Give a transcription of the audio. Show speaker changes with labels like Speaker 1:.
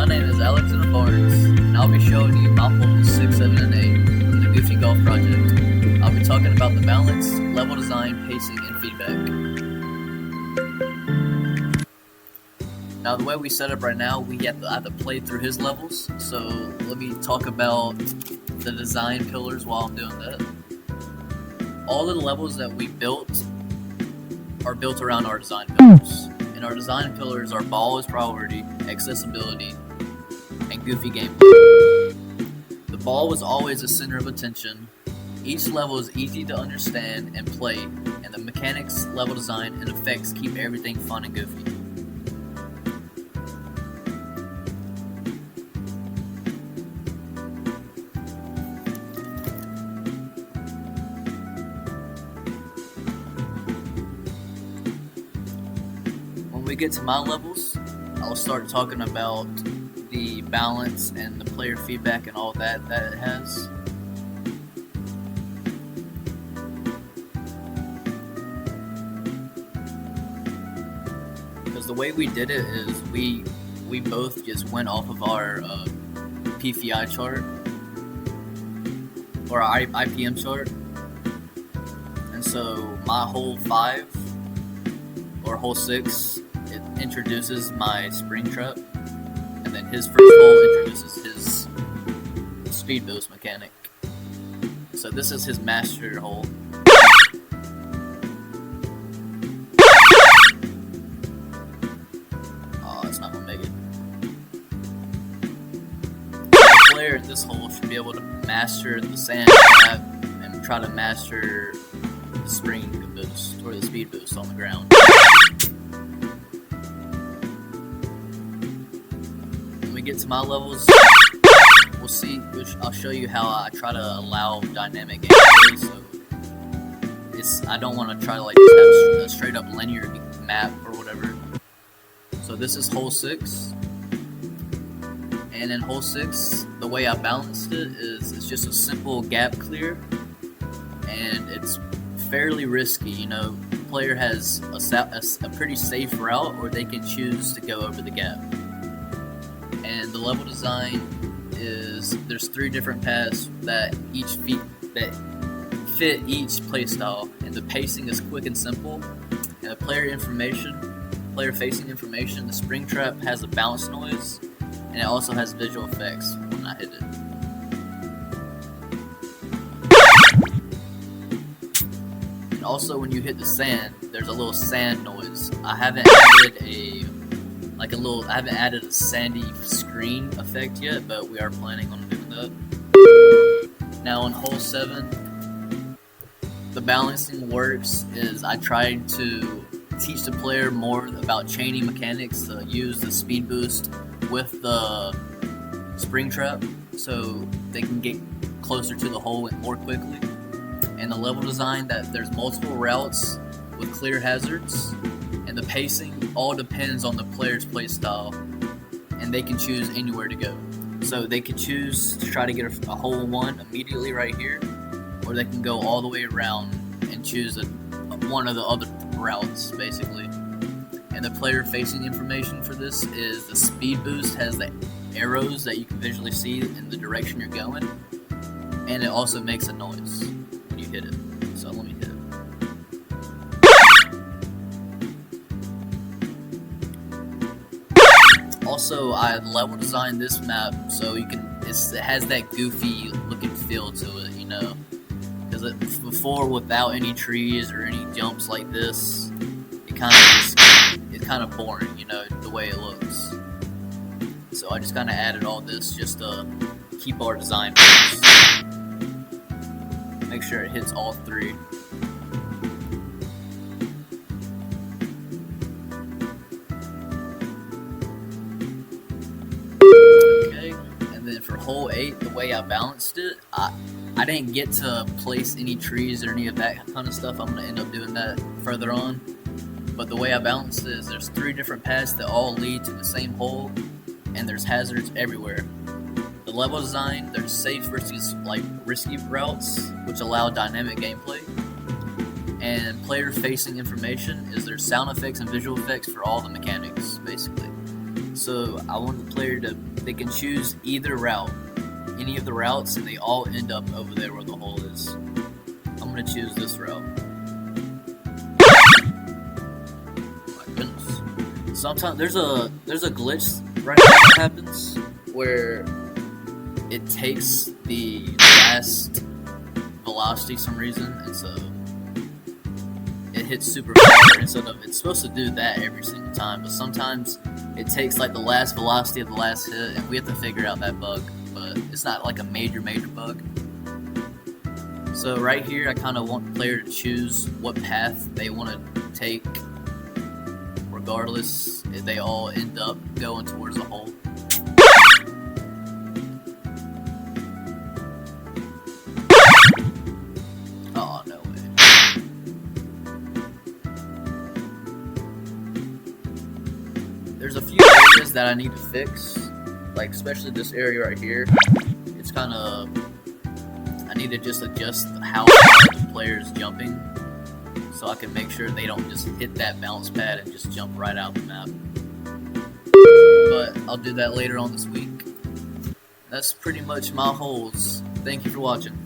Speaker 1: My name is Alexander Barnes, and I'll be showing you my holes 6, 7, and 8 from the Goofy Golf Project. I'll be talking about the balance, level design, pacing, and feedback. Now, the way we set up right now, we have to play through his levels, so let me talk about the design pillars while I'm doing that. All of the levels that we built are built around our design pillars. And our design pillars are ball is priority, accessibility, and goofy gameplay. The ball was always the center of attention. Each level is easy to understand and play, and the mechanics, level design, and effects keep everything fun and goofy. When we get to my levels, I'll start talking about the balance and the player feedback and all that it has. Because the way we did it is we both just went off of our PFI chart or our IPM chart, and so my hole 5 or hole 6, it introduces my spring trap, and then his first hole introduces his speed boost mechanic. So this is his master hole. Oh, it's not gonna make it. The player at this hole should be able to master the sand trap and try to master the spring boost or the speed boost on the ground. Get to my levels, we'll see. I'll show you how I try to allow dynamic gameplay. So I don't want to try to like just have a straight up linear map or whatever. So this is hole 6, and in hole 6, the way I balanced it is it's just a simple gap clear, and it's fairly risky. You know, the player has a pretty safe route, or they can choose to go over the gap. And the level design is there's 3 different paths that fit each playstyle, and the pacing is quick and simple. And the player facing information, the spring trap has a bounce noise, and it also has visual effects when I hit it. And also when you hit the sand, there's a little sand noise. I haven't added a sandy screen effect yet, but we are planning on doing that. Now in hole 7, the balancing works is I tried to teach the player more about chaining mechanics to use the speed boost with the spring trap so they can get closer to the hole more quickly. And the level design, that there's multiple routes with clear hazards, and the pacing all depends on the player's play style, and they can choose anywhere to go. So they can choose to try to get a hole 1 immediately right here, or they can go all the way around and choose one of the other routes, basically. And the player facing information for this is the speed boost has the arrows that you can visually see in the direction you're going, and it also makes a noise when you hit it. So let me hit it. Also, I level designed this map so it has that goofy looking feel to it, you know. Because before, without any trees or any jumps like this, it's kind of boring, you know, the way it looks. So I just kind of added all this just to keep our design base. Make sure it hits all 3. For hole 8, the way I balanced it, I didn't get to place any trees or any of that kind of stuff. I'm going to end up doing that further on. But the way I balanced it is there's 3 different paths that all lead to the same hole, and there's hazards everywhere. The level design, there's safe versus risky routes, which allow dynamic gameplay. And player facing information is there's sound effects and visual effects for all the mechanics, basically. So I want the player they can choose either route, any of the routes, and they all end up over there where the hole is. I'm gonna choose this route. My goodness. Sometimes there's a glitch right now that happens where it takes the last velocity some reason, and so it hits super far instead of, it's supposed to do that every single time, but sometimes it takes like the last velocity of the last hit, and we have to figure out that bug, but it's not like a major bug. So right here I kind of want the player to choose what path they want to take, regardless if they all end up going towards the hole. Oh, no way. There's a few areas that I need to fix, like especially this area right here. It's kind of, I need to just adjust how far the player is jumping so I can make sure they don't just hit that bounce pad and just jump right out the map. But I'll do that later on this week. That's pretty much my holes. Thank you for watching.